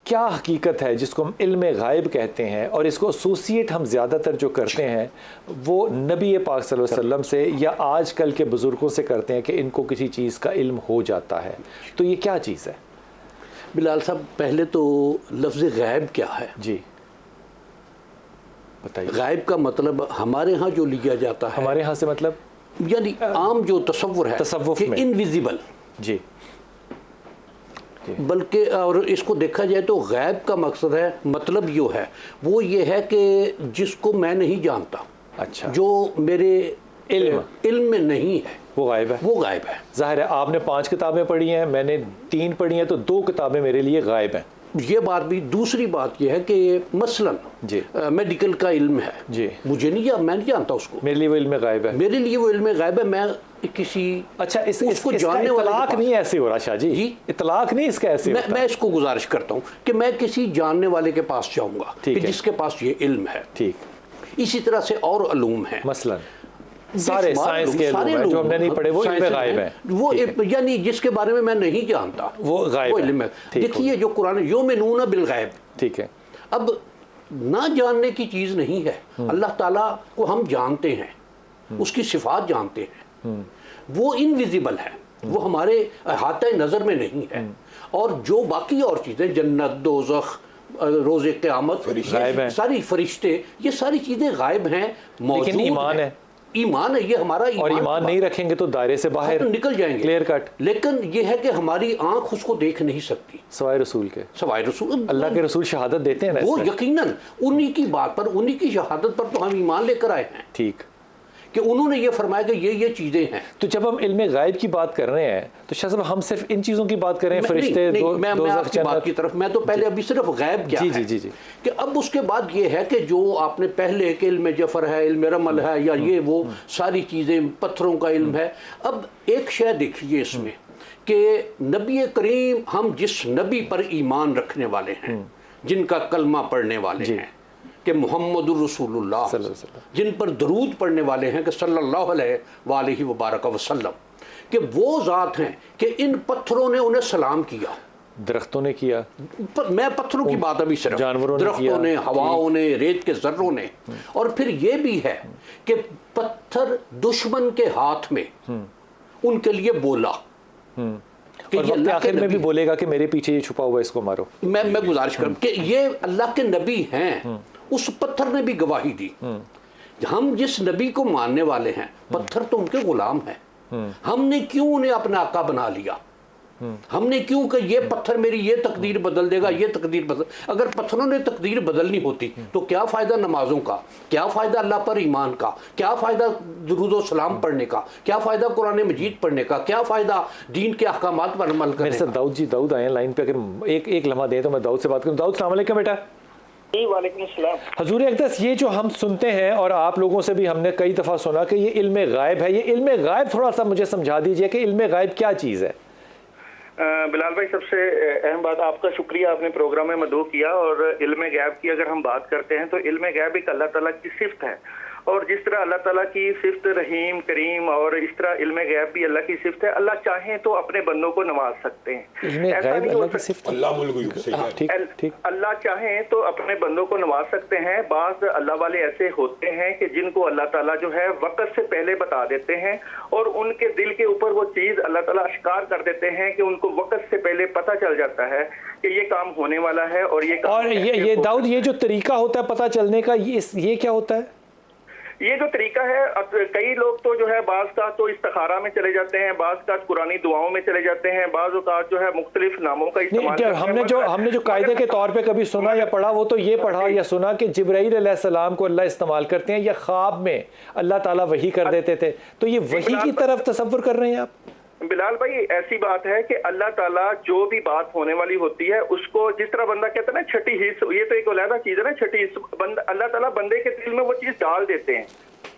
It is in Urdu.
کیا حقیقت ہے جس کو ہم علم غائب کہتے ہیں، اور اس کو ایسوسیٹ ہم زیادہ تر جو کرتے ہیں وہ نبی پاک صلی اللہ علیہ وسلم سے یا آج کل کے بزرگوں سے کرتے ہیں کہ ان کو کسی چیز کا علم ہو جاتا ہے، تو یہ کیا چیز ہے؟ بلال صاحب پہلے تو لفظ غائب کیا ہے؟ جی بتائیے۔ غائب کا مطلب ہمارے ہاں جو لیا جاتا ہے، ہمارے ہاں سے مطلب یعنی عام جو تصور ہے تصوف کہ میں انویزیبل، جی، بلکہ اور اس کو دیکھا جائے تو غیب کا مقصد ہے، مطلب یہ ہے، وہ یہ ہے کہ جس کو میں نہیں جانتا، اچھا، جو میرے علم میں نہیں ہے، وہ غائب ہے۔ وہ غائب ہے۔ ظاہر ہے آپ نے 5 کتابیں پڑھی ہیں، میں نے 3 پڑھی ہیں، تو 2 کتابیں میرے لیے غائب ہیں۔ یہ بات بھی، دوسری بات یہ ہے کہ مثلا جی میڈیکل کا علم ہے، جی، مجھے نہیں، میں نہیں جانتا اس کو، میرے لیے وہ علم غائب ہے، میرے لیے وہ علم غائب ہے۔ میں کسی اچھا اس کو کا جاننے والے اطلاق نہیں ایسے ہو رہا شاہ جی، اطلاق نہیں اس کا ایسے ہوتا۔ میں اس کو گزارش کرتا ہوں کہ میں کسی جاننے والے کے پاس جاؤں گا کہ جس کے پاس یہ علم ہے، ٹھیک، اسی طرح سے اور علوم ہیں، مثلا سارے سائنس کے علوم ہیں جو ہم نے نہیں پڑھے، وہ علم غائب ہیں، وہ یعنی جس کے بارے میں میں نہیں جانتا وہ غائب علم ہے۔ دیکھیے جو قرآن یؤمنون بالغیب، ٹھیک ہے، اب نہ جاننے کی چیز نہیں ہے، اللہ تعالیٰ کو ہم جانتے ہیں، اس کی صفات جانتے ہیں، وہ انویزیبل ہے، وہ ہمارے احاطہ نظر میں نہیں ہے، اور جو باقی اور چیزیں جنت، دوزخ، روز قیامت، ساری فرشتے، یہ ساری چیزیں غائب ہیں، موجود ہیں، ایمان ہے، ایمان ہے، یہ ہمارا ایمان، اور ایمان نہیں رکھیں گے تو دائرے سے باہر نکل جائیں گے، کلیئر کٹ۔ لیکن یہ ہے کہ ہماری آنکھ اس کو دیکھ نہیں سکتی سوائے رسول کے، سوائے رسول، اللہ کے رسول شہادت دیتے ہیں نا، وہ یقیناً انہی کی بات پر، انہی کی شہادت پر تو ہم ایمان لے کر آئے ہیں، ٹھیک، کہ انہوں نے یہ فرمایا کہ یہ چیزیں ہیں۔ تو جب ہم علم غائب کی بات کر رہے ہیں تو شاہ صاحب ہم صرف ان چیزوں کی بات کر رہے ہیں، فرشتے، میں آپ کی بات کی طرف، میں تو پہلے ابھی صرف غائب کیا ہے، جی کہ اب اس کے بعد یہ ہے کہ جو آپ نے پہلے کہ علم جفر ہے، علم رمل ہے، یا یہ وہ ساری چیزیں، پتھروں کا علم ہے، اب ایک شے دیکھیے اس میں کہ نبی کریم، ہم جس نبی پر ایمان رکھنے والے ہیں، جن کا کلمہ پڑھنے والے ہیں کہ محمد الرسول اللہ، جن پر درود پڑھنے والے ہیں کہ صلی اللہ علیہ وآلہ وبارک وسلم، کہ وہ ذات ہیں کہ ان پتھروں نے انہیں سلام کیا، درختوں نے کیا، میں پتھروں کی بات ابھی صرف، درختوں نے، ہواؤں نے، ریت کے ذروں نے، اور پھر یہ بھی ہے کہ پتھر دشمن کے ہاتھ میں ان کے لیے بولا، اور وقت آخر میں بھی بولے گا کہ میرے پیچھے یہ چھپا ہوا ہے، اس کو مارو۔ میں گزارش کروں کہ یہ اللہ کے نبی ہیں، اس پتھر نے بھی گواہی دی، ہم جس نبی کو ماننے والے ہیں، پتھر تو ان کے غلام ہیں، ہم نے کیوں انہیں اپنا آقا بنا لیا؟ ہم نے کیوں کہ یہ پتھر میری یہ تقدیر بدل دے گا، یہ تقدیر بدل، اگر پتھروں نے تقدیر بدلنی ہوتی تو کیا فائدہ نمازوں کا، کیا فائدہ اللہ پر ایمان کا، کیا فائدہ درود و سلام پڑھنے کا، کیا فائدہ قرآن مجید پڑھنے کا، کیا فائدہ دین کے احکامات پر عمل کرنے کا؟ میرے ساتھ داؤد آئے ہیں لائن پہ، اگر ایک لمحہ دیں تو میں داؤد سے بات کروں۔ داؤد السلام علیکم بیٹا۔ جی وعلیکم السلام۔ حضور اقدس، یہ جو ہم سنتے ہیں اور آپ لوگوں سے بھی ہم نے کئی دفعہ سنا کہ یہ علم غائب ہے، یہ علم غائب تھوڑا سا مجھے سمجھا دیجئے کہ علم غائب کیا چیز ہے؟ بلال بھائی، سب سے اہم بات آپ کا شکریہ، آپ نے پروگرام میں مدعو کیا، اور علم غیب کی اگر ہم بات کرتے ہیں تو علم غیب ایک اللہ تعالیٰ کی صفت ہے، اور جس طرح اللہ تعالیٰ کی صفت رحیم کریم، اور اس طرح علم غیب بھی اللہ کی صفت ہے، اللہ چاہیں تو اپنے بندوں کو نواز سکتے ہیں۔ علم غیب اللہ کی صفت، اللہ چاہیں تو اپنے بندوں کو نواز سکتے ہیں۔ بعض اللہ والے ایسے ہوتے ہیں کہ جن کو اللہ تعالیٰ جو ہے وقت سے پہلے بتا دیتے ہیں، اور ان کے دل کے اوپر وہ چیز اللہ تعالیٰ اشکار کر دیتے ہیں کہ ان کو وقت سے پہلے پتہ چل جاتا ہے کہ یہ کام ہونے والا ہے، اور یہ داؤد، یہ جو طریقہ ہوتا ہے پتہ چلنے کا، یہ کیا ہوتا ہے؟ یہ جو طریقہ ہے، کئی لوگ تو جو ہے بعض کا تو استخارہ میں چلے جاتے ہیں، بعض کا قرآنی دعاؤں میں چلے جاتے ہیں، بعض اوقات جو ہے مختلف ناموں کا استعمال کرتے ہیں۔ ہم نے جو قاعدے کے طور پہ کبھی سنا یا پڑھا، وہ تو یہ پڑھا یا سنا کہ جبرائیل علیہ السلام کو اللہ استعمال کرتے ہیں، یا خواب میں اللہ تعالیٰ وحی کر دیتے تھے، تو یہ وحی کی طرف تصور کر رہے ہیں آپ؟ بلال بھائی، ایسی بات ہے کہ اللہ تعالیٰ جو بھی بات ہونے والی ہوتی ہے اس کو، جس طرح بندہ کہتا ہے نا چھٹی حص، یہ تو ایک علیحدہ چیز ہے نا، چھٹی حص، اللہ تعالیٰ بندے کے دل میں وہ چیز ڈال دیتے ہیں۔